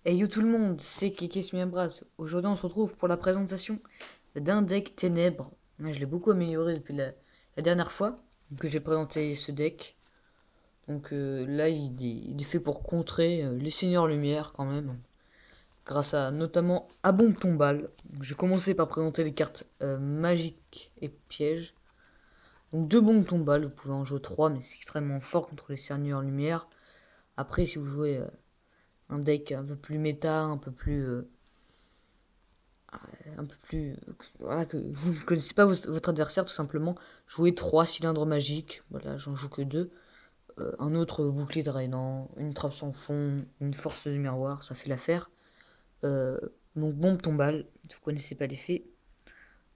Hey yo tout le monde, c'est Kekes Miabras. Aujourd'hui on se retrouve pour la présentation d'un deck Ténèbres. Je l'ai beaucoup amélioré depuis la dernière fois que j'ai présenté ce deck. Donc là il est fait pour contrer les Seigneurs Lumière quand même. Grâce à notamment à Bombe Tombale. J'ai commencé par présenter les cartes magiques et pièges. Donc deux Bombes Tombales, vous pouvez en jouer 3 mais c'est extrêmement fort contre les Seigneurs Lumière. Après si vous jouez un deck un peu plus méta, un peu plus voilà, que vous ne connaissez pas votre adversaire, tout simplement jouez 3 cylindres magiques. Voilà, j'en joue que 2. Un autre bouclier drainant, une trappe sans fond, une force du miroir, ça fait l'affaire. Euh, donc Bombe Tombale, vous connaissez pas l'effet,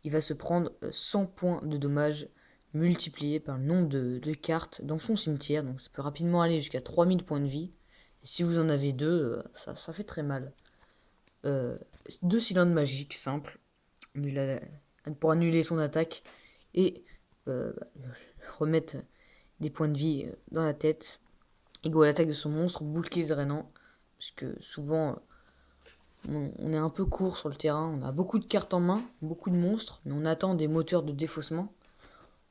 il va se prendre 100 points de dommages multipliés par le nombre de cartes dans son cimetière. Donc ça peut rapidement aller jusqu'à 3000 points de vie. Et si vous en avez deux, ça fait très mal. Euh, Deux cylindres magiques simples pour annuler son attaque et euh, remettre des points de vie dans la tête. Égaux à l'attaque de son monstre, bouclier drainant. Puisque souvent on est un peu court sur le terrain, on a beaucoup de cartes en main, beaucoup de monstres, mais on attend des moteurs de défaussement.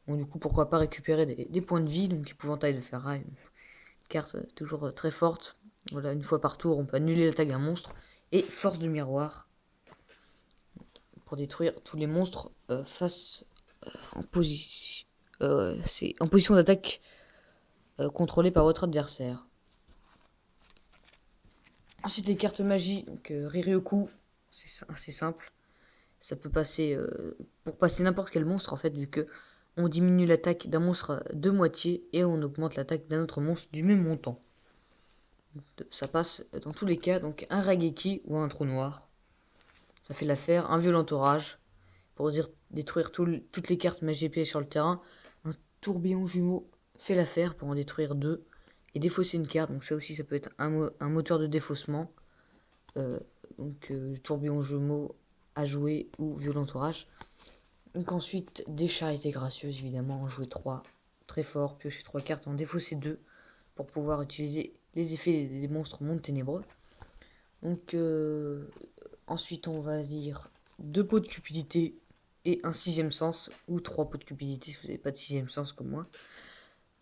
Donc du coup pourquoi pas récupérer des points de vie, donc épouvantail de ferraille, une carte toujours très forte. Voilà, une fois par tour on peut annuler l'attaque d'un monstre. Et force de miroir, pour détruire tous les monstres face en position. C'est en position d'attaque contrôlée par votre adversaire. Ensuite, les cartes magie, donc Riryoku, c'est assez simple. Ça peut passer pour passer n'importe quel monstre en fait, vu que on diminue l'attaque d'un monstre de moitié et on augmente l'attaque d'un autre monstre du même montant. Ça passe dans tous les cas, donc un Rageki ou un trou noir. Ça fait l'affaire. Un violent orage, pour détruire toutes les cartes magie épée sur le terrain. Un tourbillon jumeau fait l'affaire pour en détruire deux et défausser une carte. Donc ça aussi, ça peut être un moteur de défaussement. Euh, tourbillon jumeau à jouer ou violent orage. Donc ensuite, des charités gracieuses, évidemment, en jouer 3 très fort, piocher 3 cartes, en défausser 2 pour pouvoir utiliser les effets des monstres mondes ténébreux. Donc ensuite, on va dire 2 pots de cupidité et un sixième sens, ou 3 pots de cupidité si vous n'avez pas de sixième sens comme moi.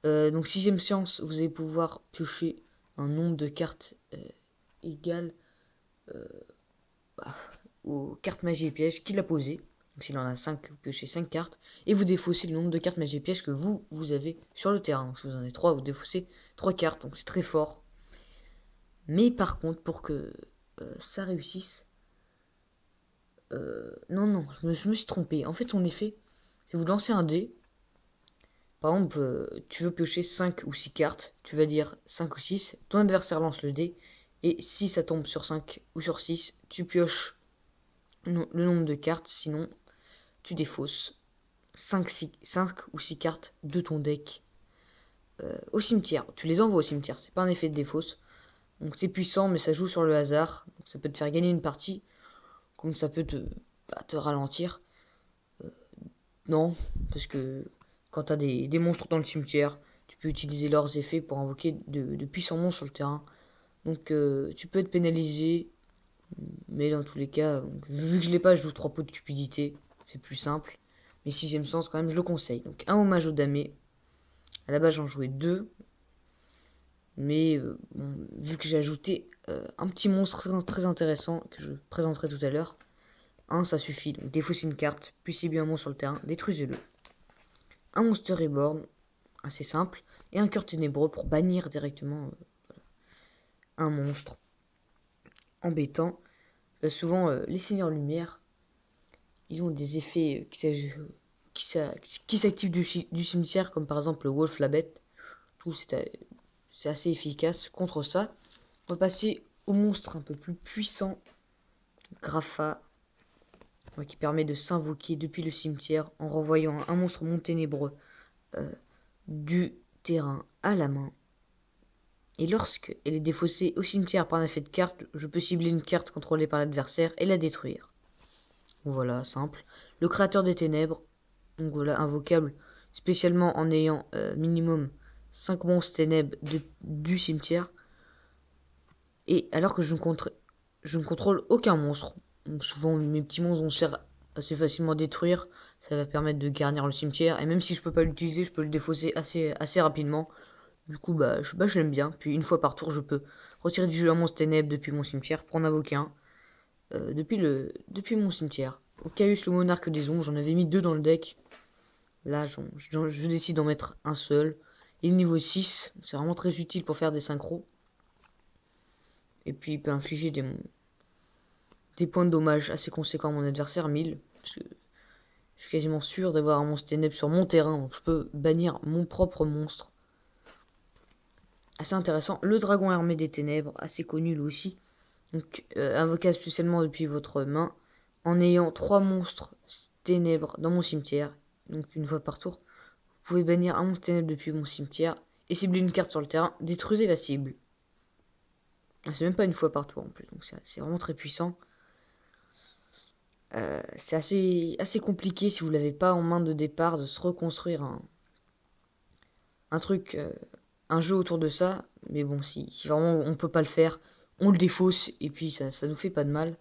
Donc sixième sens, vous allez pouvoir piocher un nombre de cartes égal aux cartes magie et pièges qu'il a posées. Donc s'il en a 5, vous piochez 5 cartes. Et vous défaussez le nombre de cartes magie et pièges que vous avez sur le terrain. Donc si vous en avez 3, vous défaussez 3 cartes. Donc c'est très fort. Mais par contre, pour que ça réussisse... non, je me suis trompé. En fait, son effet, c'est vous lancez un dé. Par exemple, tu veux piocher 5 ou 6 cartes. Tu vas dire 5 ou 6. Ton adversaire lance le dé. Et si ça tombe sur 5 ou sur 6, tu pioches le nombre de cartes. Sinon, tu défausses 5 ou 6 cartes de ton deck au cimetière. Tu les envoies au cimetière. C'est pas un effet de défausse. Donc c'est puissant, mais ça joue sur le hasard. Donc ça peut te faire gagner une partie. Comme ça peut te ralentir. Non, parce que quand t'as des monstres dans le cimetière, tu peux utiliser leurs effets pour invoquer de puissants monstres sur le terrain. Donc tu peux être pénalisé, mais dans tous les cas, vu que je l'ai pas, je joue 3 pots de cupidité, c'est plus simple. Mais sixième sens, quand même, je le conseille. Donc un hommage au damé. À la base, j'en jouais 2, mais bon, vu que j'ai ajouté un petit monstre très intéressant que je présenterai tout à l'heure, un ça suffit. Donc défaussez une carte, puis ciblez un monstre sur le terrain, détruisez-le. Un Monster Reborn, assez simple, et un cœur ténébreux pour bannir directement un monstre embêtant. Souvent, les Seigneurs Lumière, ils ont des effets qui s'activent du cimetière, comme par exemple le Wolf la Bête. C'est assez efficace contre ça. On va passer au monstre un peu plus puissant, Grapha, qui permet de s'invoquer depuis le cimetière en renvoyant un monstre monde ténébreux du terrain à la main. Et lorsqu'elle est défaussée au cimetière par un effet de carte, je peux cibler une carte contrôlée par l'adversaire et la détruire. Voilà, simple. Le créateur des ténèbres, donc voilà, invocable spécialement en ayant minimum 5 monstres ténèbres du cimetière. Et alors que je ne je ne contrôle aucun monstre. Donc, souvent, mes petits monstres vont se faire assez facilement détruire. Ça va permettre de garnir le cimetière. Et même si je peux pas l'utiliser, je peux le défausser assez rapidement. Du coup, je l'aime bien. Puis une fois par tour, je peux retirer du jeu un monstre ténèbres depuis mon cimetière pour en invoquer un depuis mon cimetière. Au Caius, le monarque des ombres, j'en avais mis 2 dans le deck. Là, je décide d'en mettre un seul. Il est niveau 6, c'est vraiment très utile pour faire des synchros. Et puis il peut infliger des points de dommage assez conséquents à mon adversaire, 1000. Parce que je suis quasiment sûr d'avoir un monstre ténèbres sur mon terrain, donc je peux bannir mon propre monstre. Assez intéressant. Le dragon armé des ténèbres, assez connu lui aussi. Donc invoqué spécialement depuis votre main, en ayant 3 monstres ténèbres dans mon cimetière. Donc une fois par tour, vous pouvez bannir un monstre ténèbres depuis mon cimetière et cibler une carte sur le terrain, détruisez la cible. C'est même pas une fois par tour en plus, donc c'est vraiment très puissant. C'est assez compliqué si vous l'avez pas en main de départ de se reconstruire un truc, un jeu autour de ça. Mais bon, si vraiment on peut pas le faire, on le défausse et puis ça nous fait pas de mal.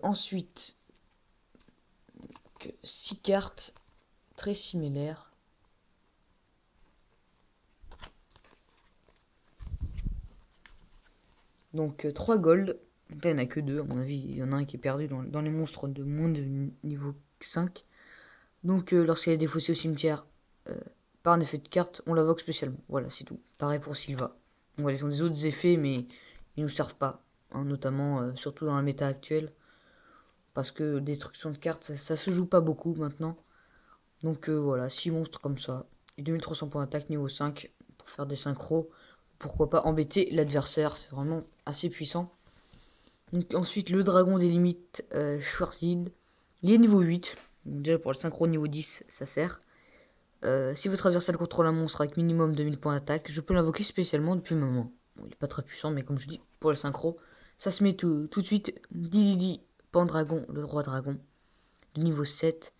Ensuite, 6 cartes très similaires. Donc 3 gold. Donc là, il n'y en a que 2. À mon avis, il y en a un qui est perdu dans les monstres de moins de niveau 5. Donc lorsqu'elle est défaussée au cimetière par un effet de carte, on l'invoque spécialement. Voilà, c'est tout. Pareil pour Sylva. Donc, voilà, ils ont des autres effets, mais ils nous servent pas. Hein, notamment, surtout dans la méta actuelle. Parce que destruction de cartes, ça se joue pas beaucoup maintenant. Donc voilà, 6 monstres comme ça. Et 2300 points d'attaque niveau 5 pour faire des synchros. Pourquoi pas embêter l'adversaire, c'est vraiment assez puissant. Donc ensuite le dragon des limites Schwarzid. Il est niveau 8. Donc déjà pour le synchro niveau 10 ça sert. Si votre adversaire contrôle un monstre avec minimum 2000 points d'attaque, je peux l'invoquer spécialement depuis ma main. Bon, il est pas très puissant mais comme je dis pour le synchro, ça se met tout de suite. Dilidi Pendragon, le roi dragon. De niveau 7.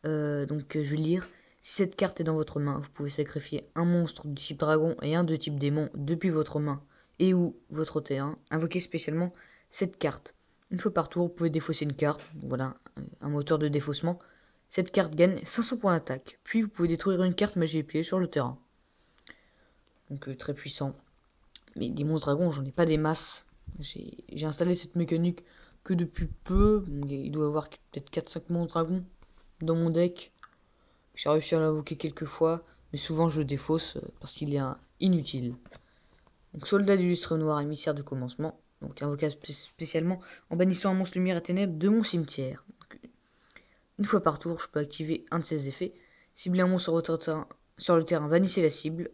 Donc je vais lire. Si cette carte est dans votre main, vous pouvez sacrifier un monstre de type dragon et un de type démon depuis votre main et ou votre terrain. Invoquez spécialement cette carte. Une fois par tour, vous pouvez défausser une carte. Voilà, un moteur de défaussement. Cette carte gagne 500 points d'attaque. Puis vous pouvez détruire une carte magie épée sur le terrain. Donc très puissant. Mais des monstres dragons, j'en ai pas des masses. J'ai installé cette mécanique que depuis peu. Il doit y avoir peut-être 4-5 monstres dragons dans mon deck. J'ai réussi à l'invoquer quelques fois, mais souvent je le défausse parce qu'il est inutile. Donc soldat d'illustre noir, émissaire du commencement. Donc invoqué spécialement en bannissant un monstre lumière et ténèbres de mon cimetière. Donc, une fois par tour, je peux activer un de ses effets. Cibler un monstre sur le terrain, bannissez la cible.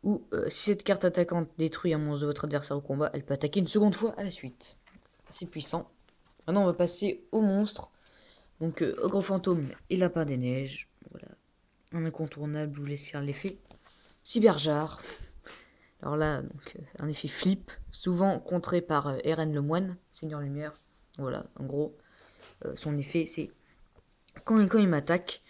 Ou si cette carte attaquante détruit un monstre de votre adversaire au combat, elle peut attaquer une seconde fois à la suite. Assez puissant. Maintenant on va passer au monstre. Donc ogre fantôme et lapin des neiges. Voilà. Un incontournable, je vous laisse faire l'effet. Cyberjar. Alors là, donc, un effet flip, souvent contré par Eren le moine, Seigneur Lumière. Voilà, en gros, son effet, c'est quand il m'attaque,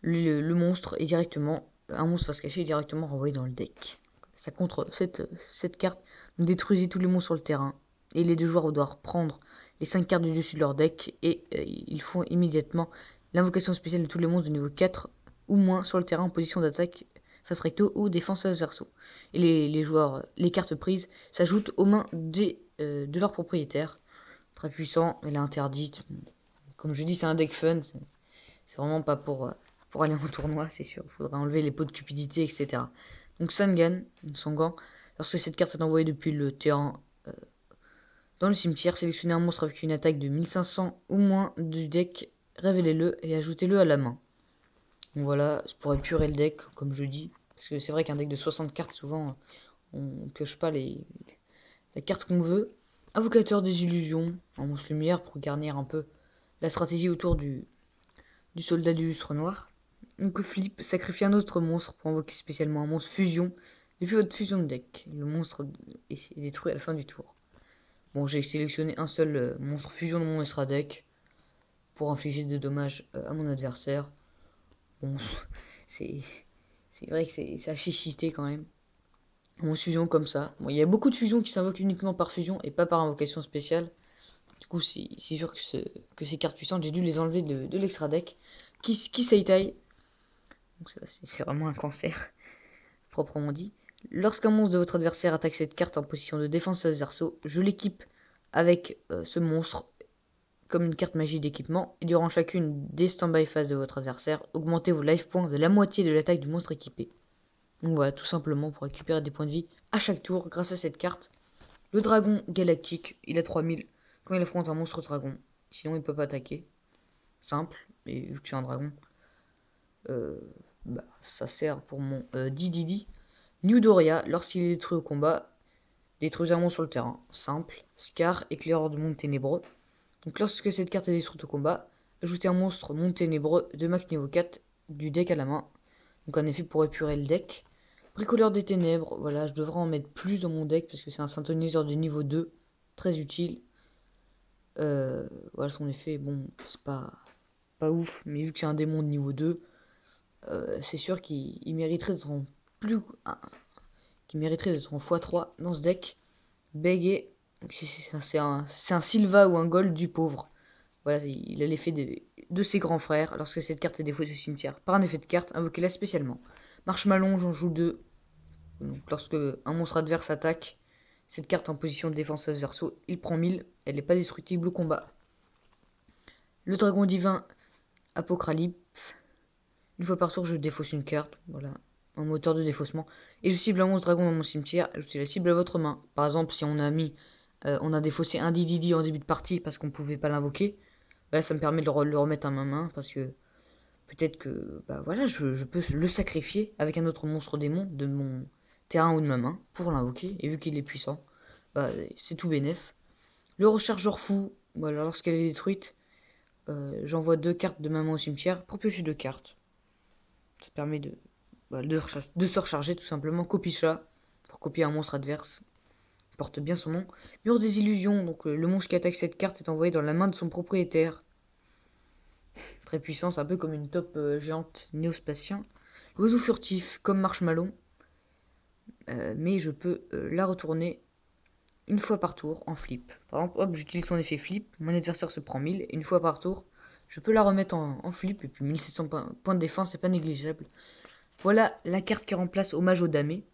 le monstre est directement, un monstre face cachée est directement renvoyé dans le deck. Ça contre cette carte, donc détruisez tous les monstres sur le terrain. Et les deux joueurs doivent prendre les 5 cartes du dessus de leur deck et ils font immédiatement l'invocation spéciale de tous les monstres de niveau 4 ou moins sur le terrain en position d'attaque face recto ou défense face verso. Et les cartes prises s'ajoutent aux mains de leurs propriétaires. Très puissant, elle est interdite. Comme je dis, c'est un deck fun. C'est vraiment pas pour aller en tournoi, c'est sûr. Il faudra enlever les pots de cupidité, etc. Donc Sangan, Sangan, lorsque cette carte est envoyée depuis le terrain dans le cimetière, sélectionnez un monstre avec une attaque de 1500 ou moins du deck, révélez-le et ajoutez-le à la main. Donc voilà, c'est pour épurer le deck, comme je dis. Parce que c'est vrai qu'un deck de 60 cartes, souvent, on pioche pas les cartes qu'on veut. Invocateur des illusions, en monstre lumière, pour garnir un peu la stratégie autour du soldat du lustre noir. Donc flip, sacrifiez un autre monstre pour invoquer spécialement un monstre fusion depuis votre fusion de deck. Le monstre est détruit à la fin du tour. Bon, j'ai sélectionné un seul monstre fusion dans mon extra deck pour infliger des dommages à mon adversaire. Bon, c'est vrai que c'est à chichiter quand même. en fusion comme ça. Bon, il y a beaucoup de fusions qui s'invoquent uniquement par fusion et pas par invocation spéciale. Du coup, c'est sûr que ces cartes puissantes, j'ai dû les enlever de l'extra deck. Kiseitai, donc ça, c'est vraiment un cancer, proprement dit. Lorsqu'un monstre de votre adversaire attaque cette carte en position de défense adverso, je l'équipe avec ce monstre comme une carte magie d'équipement. Et durant chacune des stand-by phases de votre adversaire, augmentez vos life points de la moitié de l'attaque du monstre équipé. Donc voilà, tout simplement pour récupérer des points de vie à chaque tour grâce à cette carte. Le dragon galactique, il a 3000 quand il affronte un monstre dragon. Sinon, il peut pas attaquer. Simple, mais vu que c'est un dragon, ça sert pour mon Dididi. New Doria, lorsqu'il est détruit au combat, détruisez un monstre sur le terrain. Simple. Scar, éclaireur du monde ténébreux. Donc lorsque cette carte est détruite au combat, ajoutez un monstre monde ténébreux de max niveau 4 du deck à la main. Donc un effet pour épurer le deck. Bricoleur des ténèbres, voilà, je devrais en mettre plus dans mon deck parce que c'est un synthoniseur de niveau 2, très utile. Voilà son effet, bon, c'est pas ouf, mais vu que c'est un démon de niveau 2, c'est sûr qu'il mériterait d'être en plus... qui mériterait d'être en x3 dans ce deck. Bégué, c'est un Sylva ou un Gold du pauvre. Voilà, il a l'effet de ses grands frères lorsque cette carte est défaussée au cimetière. Par un effet de carte, invoquez-la spécialement. Marshmallow, j'en joue 2. Donc lorsque un monstre adverse attaque cette carte en position de défense adverso, il prend 1000. Elle n'est pas destructible au combat. Le dragon divin, Apocalypse. Une fois par tour, je défausse une carte. Voilà, un moteur de défaussement. Et je cible un monstre dragon dans mon cimetière. Ajoutez la cible à votre main. Par exemple, si on a défaussé un Dididi en début de partie parce qu'on ne pouvait pas l'invoquer. Là, ça me permet de le remettre à ma main parce que peut-être que voilà, je peux le sacrifier avec un autre monstre démon de mon terrain ou de ma main pour l'invoquer. Et vu qu'il est puissant, c'est tout bénef. Le rechargeur fou, voilà, lorsqu'elle est détruite, j'envoie 2 cartes de ma main au cimetière pour piocher 2 cartes. Ça permet de se recharger tout simplement. Copie-chat pour copier un monstre adverse. Il porte bien son nom. Mur des illusions, donc le monstre qui attaque cette carte est envoyé dans la main de son propriétaire. Très puissant, c'est un peu comme une top géante néospatien. L'oiseau furtif, comme Marshmallow. Mais je peux la retourner une fois par tour en flip. Par exemple, hop, j'utilise son effet flip, mon adversaire se prend 1000, et une fois par tour, je peux la remettre en flip, et puis 1700 points de défense, c'est pas négligeable. Voilà la carte qui remplace Hommage au Damé.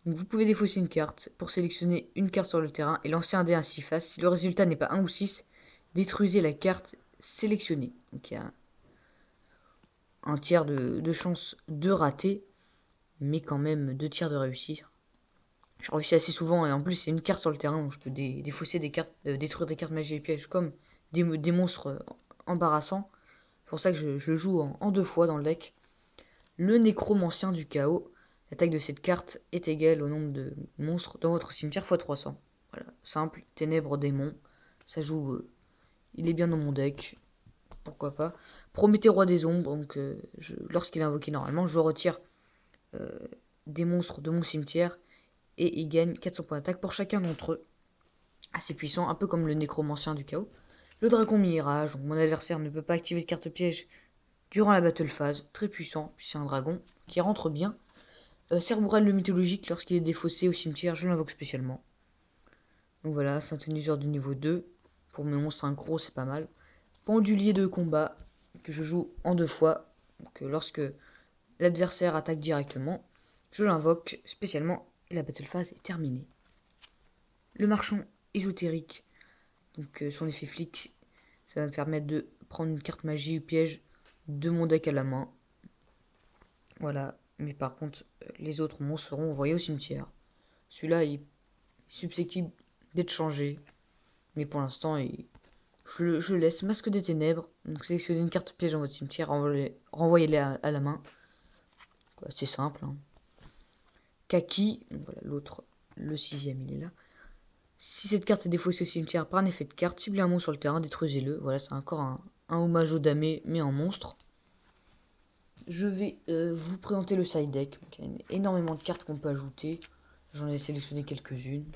Donc vous pouvez défausser une carte pour sélectionner une carte sur le terrain et lancer un dé à 6 faces. Si le résultat n'est pas 1 ou 6, détruisez la carte sélectionnée. Donc il y a un tiers de chance de rater, mais quand même 2 tiers de réussir. Je réussis assez souvent et en plus c'est une carte sur le terrain où je peux défausser des cartes, détruire des cartes magie et pièges comme des monstres embarrassants. C'est pour ça que je le joue en 2 fois dans le deck. Le nécromancien du chaos. L'attaque de cette carte est égale au nombre de monstres dans votre cimetière x 300. Voilà, simple, ténèbres, démons. Ça joue, il est bien dans mon deck. Pourquoi pas. Prométhée roi des ombres, donc lorsqu'il est invoqué normalement, je retire des monstres de mon cimetière et il gagne 400 points d'attaque pour chacun d'entre eux. Assez puissant, un peu comme le nécromancien du chaos. Le dragon mirage, donc mon adversaire ne peut pas activer de carte piège durant la battle phase. Très puissant, puis c'est un dragon qui rentre bien. Cerbral le mythologique, lorsqu'il est défaussé au cimetière, je l'invoque spécialement. Donc voilà, synthoniseur du niveau 2. Pour mes monstres synchro, c'est pas mal. Pendulier de combat, que je joue en 2 fois. Donc lorsque l'adversaire attaque directement, je l'invoque spécialement et la battle phase est terminée. Le marchand ésotérique, donc son effet flic, ça va me permettre de prendre une carte magie ou piège de mon deck à la main. Voilà, mais par contre, les autres monstres seront envoyés au cimetière. Celui-là, il est susceptible d'être changé. Mais pour l'instant, je laisse Masque des Ténèbres. Donc sélectionnez une carte piège dans votre cimetière, renvoyez-les à la main. C'est simple. Hein. Kaki, voilà, l'autre, le 6ème, il est là. Si cette carte est défaussée au cimetière par un effet de carte, ciblez un monstre sur le terrain, détruisez-le. Voilà, c'est encore un hommage au damé, mais en monstre. Je vais vous présenter le side deck. Donc, il y a énormément de cartes qu'on peut ajouter. J'en ai sélectionné quelques-unes.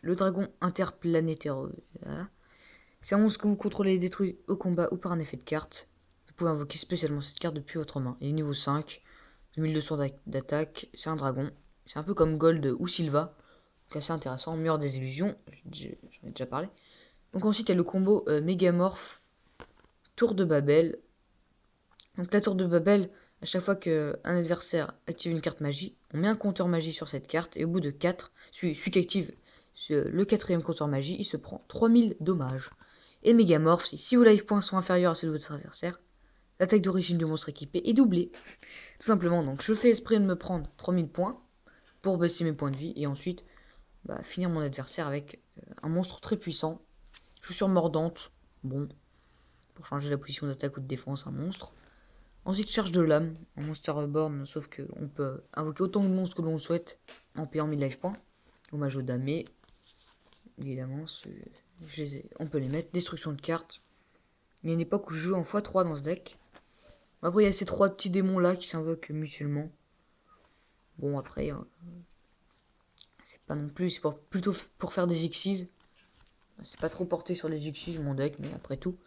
Le dragon interplanétaire. Voilà. C'est un monstre que vous contrôlez et détruisez au combat ou par un effet de carte. Vous pouvez invoquer spécialement cette carte depuis votre main. Il est niveau 5, 2200 d'attaque. C'est un dragon. C'est un peu comme Gold ou Silva. Donc assez intéressant. Mur des illusions. J'en ai déjà parlé. Donc ensuite, il y a le combo Mégamorph, Tour de Babel. Donc la Tour de Babel, à chaque fois qu'un adversaire active une carte magie, on met un compteur magie sur cette carte. Et au bout de 4, celui qui active le quatrième compteur magie, il se prend 3000 dommages. Et Mégamorph, si vos life points sont inférieurs à ceux de votre adversaire, l'attaque d'origine du monstre équipé est doublée. Tout simplement, donc je fais esprit de me prendre 3000 points pour baisser mes points de vie. Et ensuite, finir mon adversaire avec un monstre très puissant. Chaussure mordante, bon, pour changer la position d'attaque ou de défense, un monstre. Ensuite, charge de l'âme, un monster reborn, sauf qu'on peut invoquer autant de monstres que l'on souhaite en payant 1000 life points. Hommage au damé, évidemment, on peut les mettre. Destruction de cartes. Il y a une époque où je joue en x3 dans ce deck. Après, il y a ces 3 petits démons là qui s'invoquent mutuellement. Bon, après, c'est pas non plus, c'est plutôt pour faire des Xyz. C'est pas trop porté sur les Xyz mon deck, mais après tout,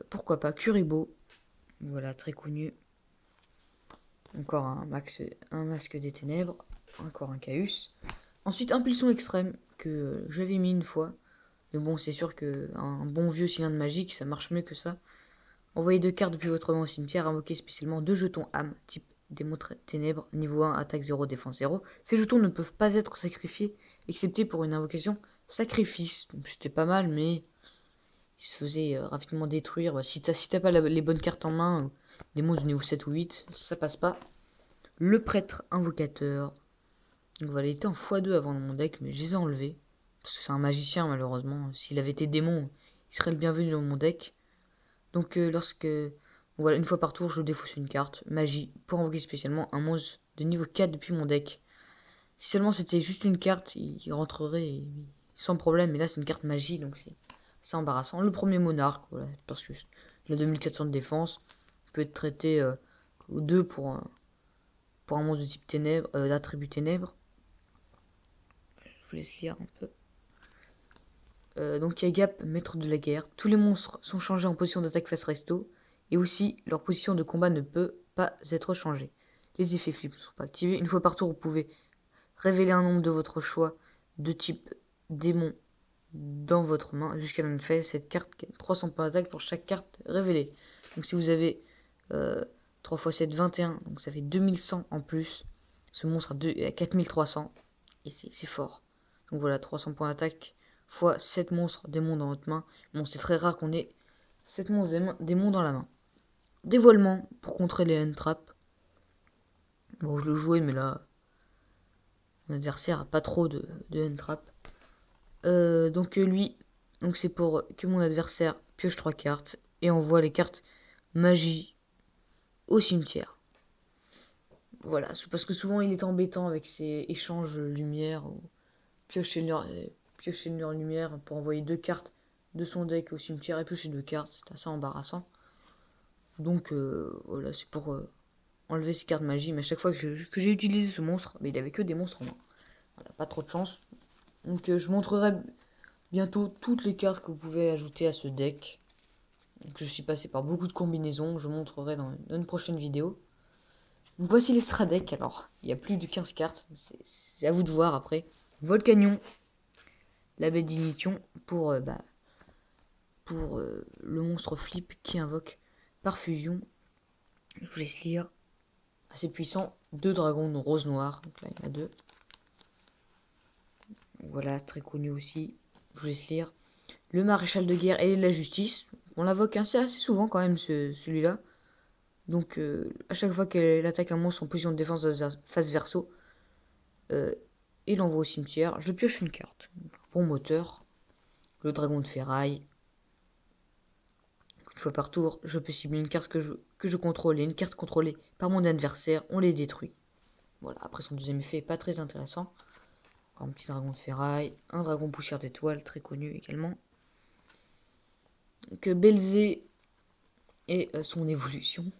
pourquoi pas. Kuribo, voilà, très connu. Encore un masque des ténèbres, encore un Chaos. Ensuite, impulsion extrême, que j'avais mis une fois. Mais bon, c'est sûr qu'un bon vieux cylindre magique, ça marche mieux que ça. Envoyez 2 cartes depuis votre main au cimetière, invoquez spécialement 2 jetons âme, type démon ténèbres, niveau 1, attaque 0, défense 0. Ces jetons ne peuvent pas être sacrifiés, excepté pour une invocation sacrifice. C'était pas mal, mais il se faisait rapidement détruire. Si t'as pas les bonnes cartes en main, des monstres de niveau 7 ou 8, ça passe pas. Le prêtre invocateur. Donc voilà, il était en x2 avant dans mon deck, mais je les ai enlevés. Parce que c'est un magicien, malheureusement. S'il avait été démon, il serait le bienvenu dans mon deck. Donc voilà, une fois par tour, je défausse une carte. Magie, pour invoquer spécialement un monstre de niveau 4 depuis mon deck. Si seulement c'était juste une carte, il rentrerait sans problème. Mais là, c'est une carte magie, donc c'est embarrassant. Le premier monarque, voilà, parce que la 2400 de défense peut être traité au 2 pour un monstre de type ténèbres, d'attribut ténèbres. Je vous laisse lire un peu. Donc il y a Gap, maître de la guerre. Tous les monstres sont changés en position d'attaque face resto. Et aussi, leur position de combat ne peut pas être changée. Les effets flip ne sont pas activés. Une fois par tour, vous pouvez révéler un nombre de votre choix de type démon dans votre main. Jusqu'à la fin, cette carte gagne 300 points d'attaque pour chaque carte révélée. Donc si vous avez 3 x 7, 21, donc ça fait 2100 en plus. Ce monstre a 4300. Et c'est fort. Donc voilà, 300 points d'attaque fois 7 monstres démons dans votre main. Bon, c'est très rare qu'on ait 7 monstres démons dans la main. Dévoilement pour contrer les hand traps. Bon, je le jouais, mais là, mon adversaire a pas trop de hand trap. Donc lui, c'est pour que mon adversaire pioche 3 cartes et envoie les cartes magie au cimetière. Voilà, c'est parce que souvent il est embêtant avec ses échanges lumière ou piocher leur lumière pour envoyer 2 cartes de son deck au cimetière et piocher 2 cartes, c'est assez embarrassant. Donc voilà, c'est pour enlever ces cartes magie, mais à chaque fois que j'ai utilisé ce monstre, mais il avait que des monstres en main. Voilà, pas trop de chance. Donc je montrerai bientôt toutes les cartes que vous pouvez ajouter à ce deck. Donc, je suis passé par beaucoup de combinaisons, je montrerai dans une prochaine vidéo. Donc, voici les Stradecks, alors il y a plus de 15 cartes, c'est à vous de voir après. Volcanion, la bénédiction pour le monstre flip qui invoque par fusion. Je vous laisse lire. Assez puissant. 2 dragons rose noir. Donc là il y en a 2. Voilà, très connu aussi. Je vous laisse lire. Le maréchal de guerre et la justice. On l'invoque assez souvent quand même celui-là. Donc à chaque fois qu'elle attaque un monstre en position de défense face verso, et l'envoie au cimetière, je pioche une carte. Bon moteur. Le dragon de ferraille. Une fois par tour, je peux cibler une carte que je contrôle et une carte contrôlée par mon adversaire, on les détruit. Voilà, après son deuxième effet est pas très intéressant. Encore un petit dragon de ferraille, un dragon poussière d'étoile, très connu également. Que Belzé et son évolution.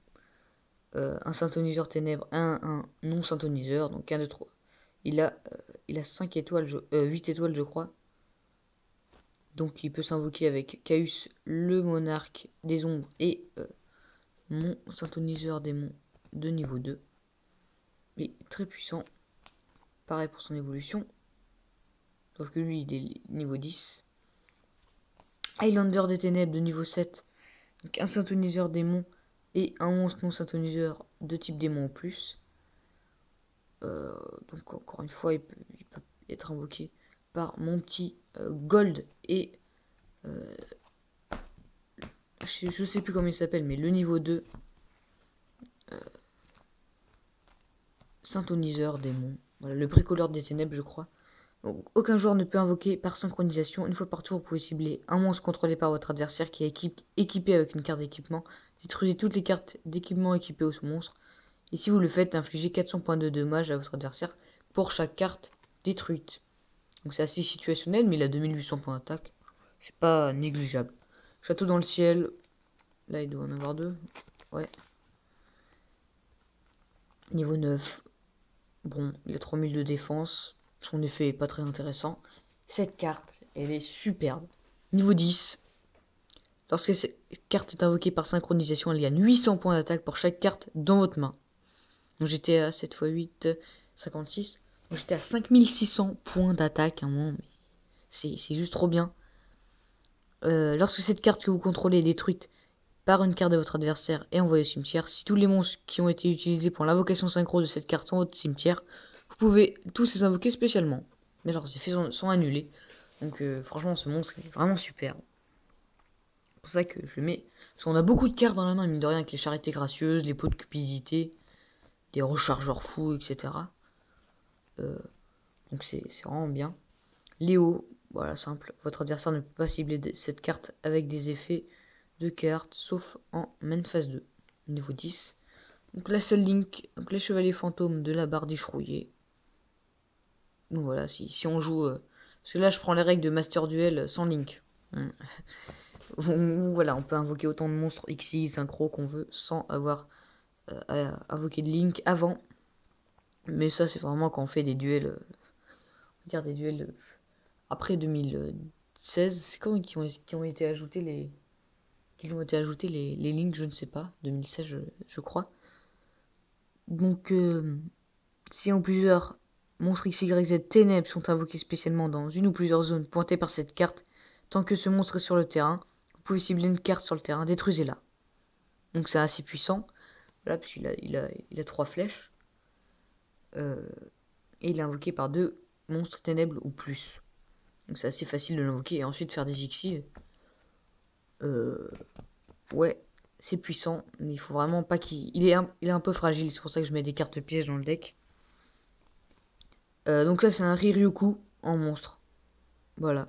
Un synthoniseur ténèbres, un non synthoniseur, donc 1, 2, 3. Il a 5 étoiles, 8 étoiles je crois. Donc il peut s'invoquer avec Chaos, le monarque des ombres et mon synthoniseur démon de niveau 2. Et très puissant. Pareil pour son évolution. Sauf que lui, il est niveau 10. Highlander des ténèbres de niveau 7. Donc un synthoniseur démon et un monstre non synthoniseur de type démon en plus. Donc encore une fois, il peut être invoqué par mon petit Gold et... je sais plus comment il s'appelle, mais le niveau 2. Synthoniseur démon. Voilà, le bricoleur des ténèbres, je crois. Donc, aucun joueur ne peut invoquer par synchronisation. Une fois par tour, vous pouvez cibler un monstre contrôlé par votre adversaire qui est équipé avec une carte d'équipement. Détruisez toutes les cartes d'équipement équipées au monstre. Et si vous le faites, infligez 400 points de dommages à votre adversaire pour chaque carte détruite. Donc c'est assez situationnel, mais il a 2800 points d'attaque. C'est pas négligeable. Château dans le ciel. Là, il doit en avoir 2. Ouais. Niveau 9. Bon, il a 3000 de défense. Son effet est pas très intéressant. Cette carte, elle est superbe. Niveau 10. Lorsque cette carte est invoquée par synchronisation, elle gagne 800 points d'attaque pour chaque carte dans votre main. Donc j'étais à 7 x 8, 56. Donc j'étais à 5600 points d'attaque à un moment. C'est juste trop bien. Lorsque cette carte que vous contrôlez est détruite par une carte de votre adversaire et envoyée au cimetière, si tous les monstres qui ont été utilisés pour l'invocation synchro de cette carte sont au cimetière, vous pouvez tous les invoquer spécialement. Mais leurs effets sont annulés. Donc franchement, ce monstre est vraiment super. C'est pour ça que je le mets. Parce qu'on a beaucoup de cartes dans la main, mine de rien, avec les charretées gracieuses, les pots de cupidité, les rechargeurs fous, etc. Donc c'est vraiment bien. Léo, voilà, simple. Votre adversaire ne peut pas cibler cette carte avec des effets de cartes, sauf en main phase 2. Niveau 10. Donc la seule link, donc les chevaliers fantômes de la bardiche rouillée. Donc voilà, si on joue... parce que là, je prends les règles de Master Duel sans link. Voilà, on peut invoquer autant de monstres XY synchro qu'on veut sans avoir à invoquer de link avant. Mais ça, c'est vraiment quand on fait des duels... on va dire des duels après 2016. C'est quand qui ont été ajoutés les... Qui ont été ajoutés les links, je ne sais pas. 2016, je crois. Donc, si en plusieurs monstres XYZ ténèbres sont invoqués spécialement dans une ou plusieurs zones pointées par cette carte, tant que ce monstre est sur le terrain, vous pouvez cibler une carte sur le terrain, détruisez-la. Donc c'est assez puissant. Voilà, parce qu'il a 3 flèches. Et il est invoqué par 2 monstres ténèbres ou plus. Donc c'est assez facile de l'invoquer et ensuite faire des Xyz. Ouais, c'est puissant, mais il faut vraiment pas qu'il... Il est un peu fragile, c'est pour ça que je mets des cartes pièges dans le deck. Donc ça, c'est un Riryoku en monstre. Voilà,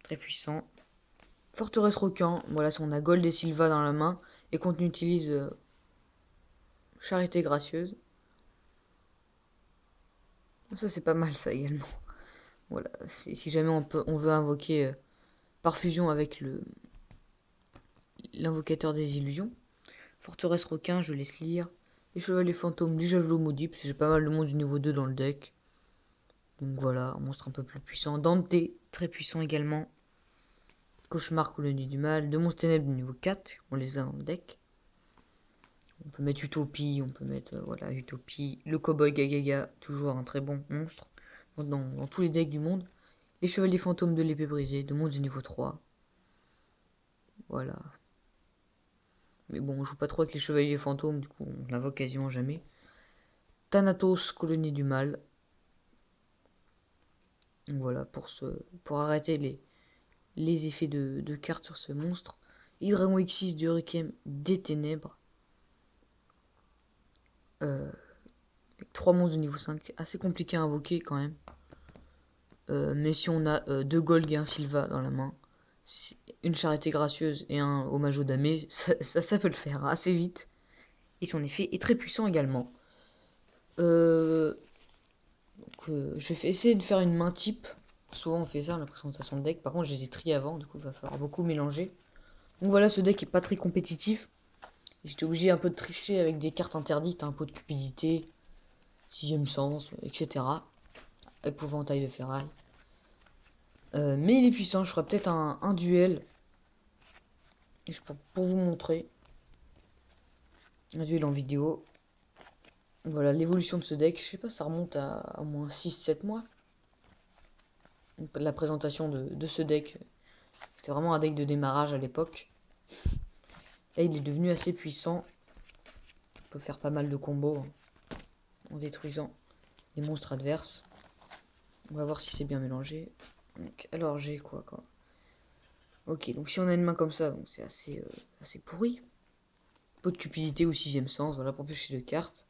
très puissant. Forteresse requin, voilà, si on a Gold et Silva dans la main, et qu'on utilise Charité gracieuse. Ça, c'est pas mal, ça, également. Voilà, si jamais on veut invoquer par fusion avec l'invocateur des illusions. Forteresse requin, je laisse lire. Les chevaliers fantômes du javelot maudit, parce que j'ai pas mal de monde du niveau 2 dans le deck. Donc voilà, un monstre un peu plus puissant. Dante, très puissant également. Cauchemar, colonie du mal. Deux monstres ténèbres du niveau 4, on les a dans le deck. On peut mettre Utopie, on peut mettre, voilà, Utopie. Le cowboy Gagaga, toujours un très bon monstre. Dans tous les decks du monde. Les chevaliers fantômes de l'épée brisée, de monstres du niveau 3. Voilà. Mais bon, on joue pas trop avec les chevaliers fantômes, du coup, on l'invoque quasiment jamais. Thanatos, colonie du mal. Donc voilà, pour arrêter les effets de cartes sur ce monstre. Hydragon X6 du Requiem des ténèbres. Avec 3 monstres de niveau 5. Assez compliqué à invoquer quand même. Mais si on a 2 Golg et un Silva dans la main, une charité gracieuse et un hommage au damé, ça peut le faire assez vite. Et son effet est très puissant également. Je vais essayer de faire une main type. Souvent on fait ça, la présentation de deck. Par contre, je les ai triés avant, du coup il va falloir beaucoup mélanger. Donc voilà, ce deck est pas très compétitif. J'étais obligé un peu de tricher avec des cartes interdites, un pot de cupidité, sixième sens, etc. Épouvantail de ferraille. Mais il est puissant, je ferai peut-être un duel. Pour vous montrer. Un duel en vidéo. Voilà l'évolution de ce deck. Je sais pas, ça remonte à au moins 6-7 mois. La présentation de ce deck. C'était vraiment un deck de démarrage à l'époque. Là, il est devenu assez puissant. On peut faire pas mal de combos en détruisant les monstres adverses. On va voir si c'est bien mélangé. Donc, alors j'ai quoi. Ok, donc si on a une main comme ça, donc c'est assez pourri. Pot de cupidité au 6ème sens, voilà, pour piocher de cartes.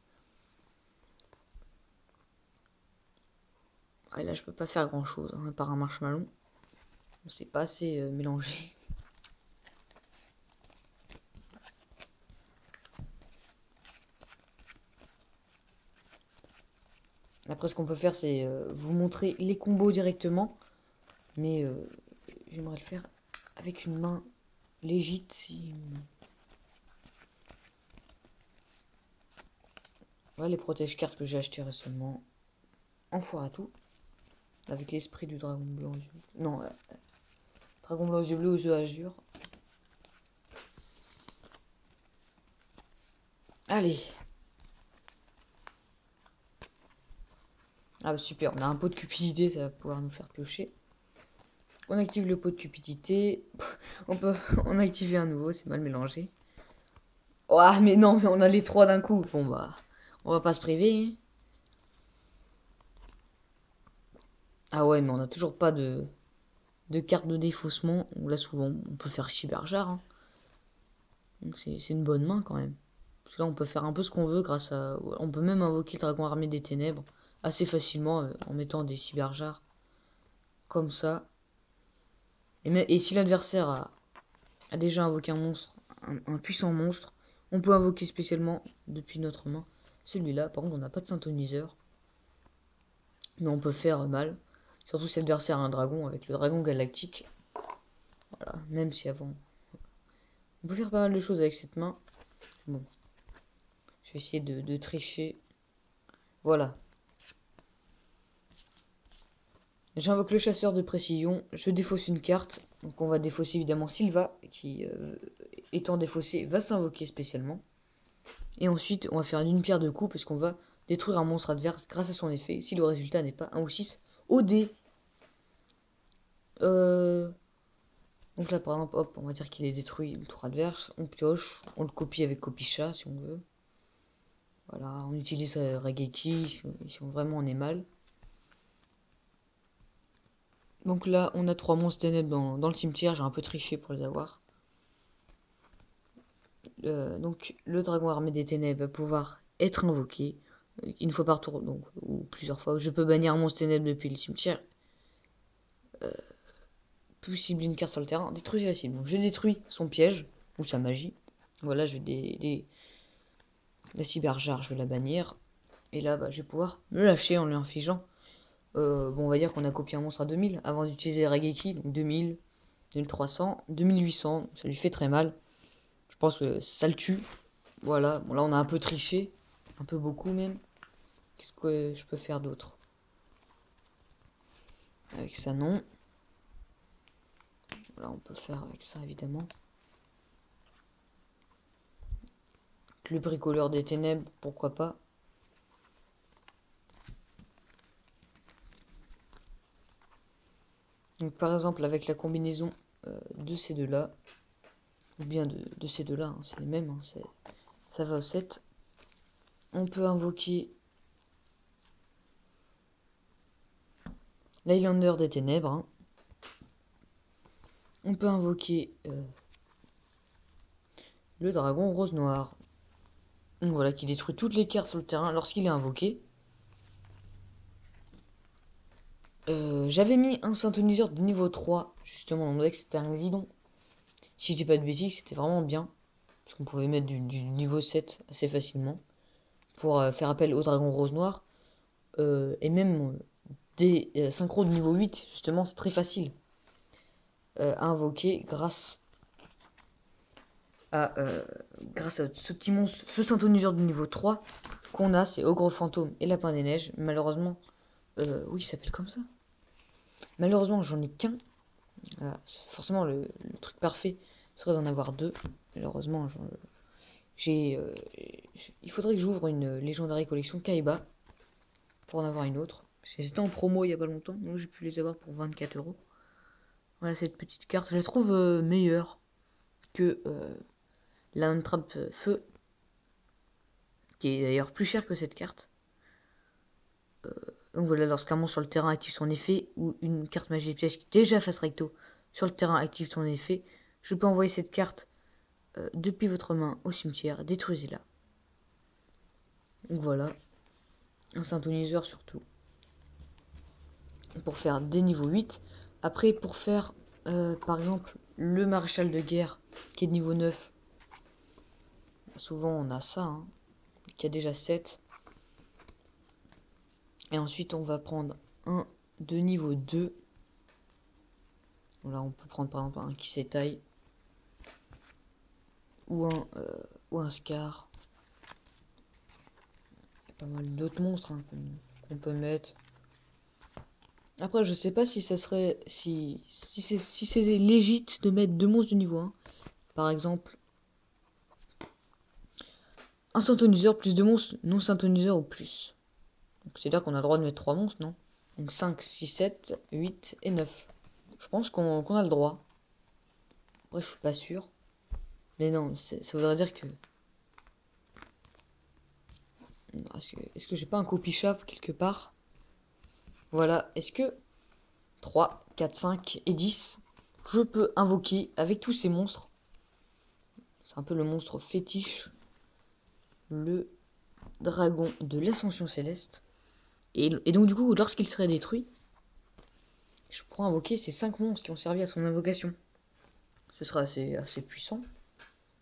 Ah, là, je peux pas faire grand chose, hein, à part un marshmallow. C'est pas assez mélangé. Après, ce qu'on peut faire, c'est vous montrer les combos directement. Mais j'aimerais le faire avec une main légitime. Voilà les protège-cartes que j'ai acheté récemment. En foire à tout. Avec l'esprit du dragon blanc aux yeux. Non, dragon blanc aux yeux bleus aux yeux azur. Allez. Ah bah super, on a un pot de cupidité, ça va pouvoir nous faire piocher. On active le pot de cupidité. On peut en activer un nouveau, c'est mal mélangé. Oh mais non, mais on a les trois d'un coup. Bon bah, on va pas se priver. Hein. Ah ouais, mais on a toujours pas de carte de défaussement. Là souvent, on peut faire Cyberjar. Hein. Donc c'est une bonne main quand même. Parce que là, on peut faire un peu ce qu'on veut grâce à... On peut même invoquer le dragon armé des ténèbres assez facilement en mettant des cyberjars comme ça. Et si l'adversaire a déjà invoqué un monstre, un puissant monstre, on peut invoquer spécialement depuis notre main celui-là. Par contre, on n'a pas de synthoniseur. Mais on peut faire mal. Surtout si l'adversaire a un dragon avec le dragon galactique. Voilà, même si avant... On peut faire pas mal de choses avec cette main. Bon. Je vais essayer de tricher. Voilà. J'invoque le chasseur de précision, je défausse une carte, donc on va défausser évidemment Sylva, qui étant défaussé va s'invoquer spécialement. Et ensuite on va faire une pierre de coups, parce qu'on va détruire un monstre adverse grâce à son effet, si le résultat n'est pas 1 ou 6 au dé. Donc là par exemple, hop, on va dire qu'il est détruit le tour adverse, on pioche, on le copie avec copie-chat si on veut. Voilà, on utilise Raigeki si vraiment on est mal. Donc là, on a 3 monstres ténèbres dans le cimetière. J'ai un peu triché pour les avoir. Donc le dragon armé des ténèbres va pouvoir être invoqué une fois par tour, donc, ou plusieurs fois. Je peux bannir un monstre ténèbre depuis le cimetière. Peut cibler une carte sur le terrain. Détruire la cible. Donc je détruis son piège ou sa magie. Voilà, je vais la cyberjar, je vais la bannir. Et là, bah, je vais pouvoir me lâcher en lui infligeant. Bon, on va dire qu'on a copié un monstre à 2000 avant d'utiliser Raigeki. Donc 2000, 2300, 2800. Ça lui fait très mal. Je pense que ça le tue. Voilà. Bon, là, on a un peu triché. Un peu beaucoup, même. Qu'est-ce que je peux faire d'autre? Avec ça, non. Voilà, on peut faire avec ça, évidemment. Le bricoleur des ténèbres, pourquoi pas. Donc, par exemple, avec la combinaison de ces deux-là, ou bien de ces deux-là, hein, c'est les mêmes, hein, ça va au 7. On peut invoquer l'Highlander des ténèbres. Hein. On peut invoquer le dragon rose noir. Donc voilà, qui détruit toutes les cartes sur le terrain lorsqu'il est invoqué. J'avais mis un synthoniseur de niveau 3, justement, dans mon deck, c'était un Xidon. Si je dis pas de bêtises, c'était vraiment bien. Parce qu'on pouvait mettre du niveau 7 assez facilement. Pour faire appel au dragon rose noir. Et même des synchros de niveau 8, justement, c'est très facile à invoquer grâce à ce petit monstre, ce synthoniseur de niveau 3 qu'on a, c'est Ogre Fantôme et Lapin des Neiges. Malheureusement, oui, il s'appelle comme ça. Malheureusement, j'en ai qu'un. Voilà, forcément, le truc parfait serait d'en avoir deux. Malheureusement, Il faudrait que j'ouvre une Legendary Collection Kaiba pour en avoir une autre. C'était en promo il y a pas longtemps, donc j'ai pu les avoir pour 24 €. Voilà cette petite carte, je la trouve meilleure que la Untrap Feu, qui est d'ailleurs plus chère que cette carte. Donc voilà, lorsqu'un monstre sur le terrain active son effet, ou une carte magie piège qui déjà face recto sur le terrain active son effet, je peux envoyer cette carte depuis votre main au cimetière, détruisez-la. Donc voilà, un synthoniseur surtout. Pour faire des niveaux 8. Après, pour faire, par exemple, le maréchal de guerre, qui est de niveau 9. Souvent, on a ça, hein, qui a déjà 7. Et ensuite, on va prendre un de niveau 2. Là, on peut prendre par exemple un qui s'étaille. Ou un Scar. Il y a pas mal d'autres monstres hein, qu'on peut mettre. Après, je sais pas si ça serait. Si c'est légit de mettre 2 monstres de niveau 1. Par exemple, un synthoniseur plus 2 monstres non synthoniseurs ou plus. C'est-à-dire qu'on a le droit de mettre 3 monstres, non? Donc 5, 6, 7, 8 et 9. Je pense qu'on a le droit. Après, je suis pas sûr. Mais non, ça voudrait dire que... Est-ce que j'ai pas un copy shop quelque part? Voilà, est-ce que 3, 4, 5 et 10, je peux invoquer avec tous ces monstres? C'est un peu le monstre fétiche. Le dragon de l'ascension céleste. Et donc du coup, lorsqu'il serait détruit, je pourrais invoquer ces 5 monstres qui ont servi à son invocation. Ce sera assez puissant.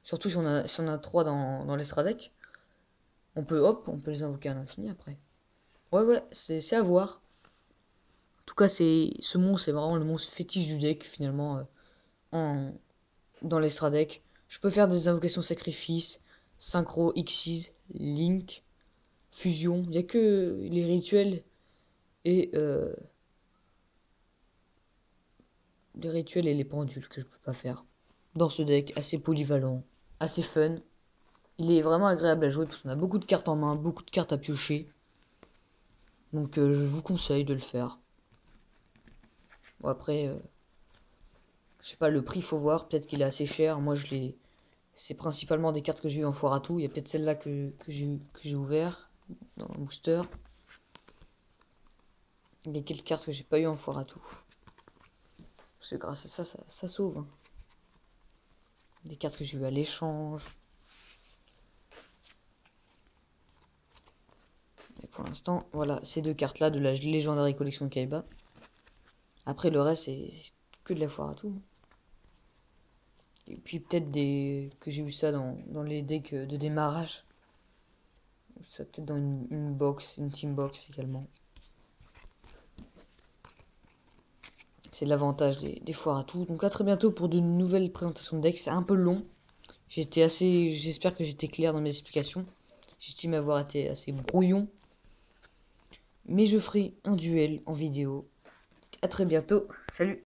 Surtout si on a 3 dans l'extra deck. On peut les invoquer à l'infini après. Ouais, c'est à voir. En tout cas, ce monstre, c'est vraiment le monstre fétiche du deck, finalement, dans l'extra deck. Je peux faire des invocations sacrifices, synchro, Xyz, Link, fusion. Il n'y a que les rituels et les pendules que je peux pas faire. Dans ce deck, assez polyvalent, assez fun. Il est vraiment agréable à jouer parce qu'on a beaucoup de cartes en main, beaucoup de cartes à piocher. Donc je vous conseille de le faire. Bon après, je sais pas, le prix faut voir, peut-être qu'il est assez cher. Moi c'est principalement des cartes que j'ai eu en foire à tout. Il y a peut-être celle-là que j'ai ouvert dans le booster. Il y a quelques cartes que j'ai pas eu en foire à tout. Parce que grâce à ça sauve. Hein. Des cartes que j'ai eu à l'échange. Et pour l'instant, voilà, ces 2 cartes-là de la Legendary Collection Kaiba. Après, le reste, c'est que de la foire à tout. Et puis peut-être que j'ai eu ça dans les decks de démarrage. Ça peut-être dans une box, une team box également. C'est l'avantage des foires à tout. Donc à très bientôt pour de nouvelles présentations de decks. C'est un peu long. J'espère que j'étais clair dans mes explications. J'estime avoir été assez brouillon. Mais je ferai un duel en vidéo. À très bientôt. Salut!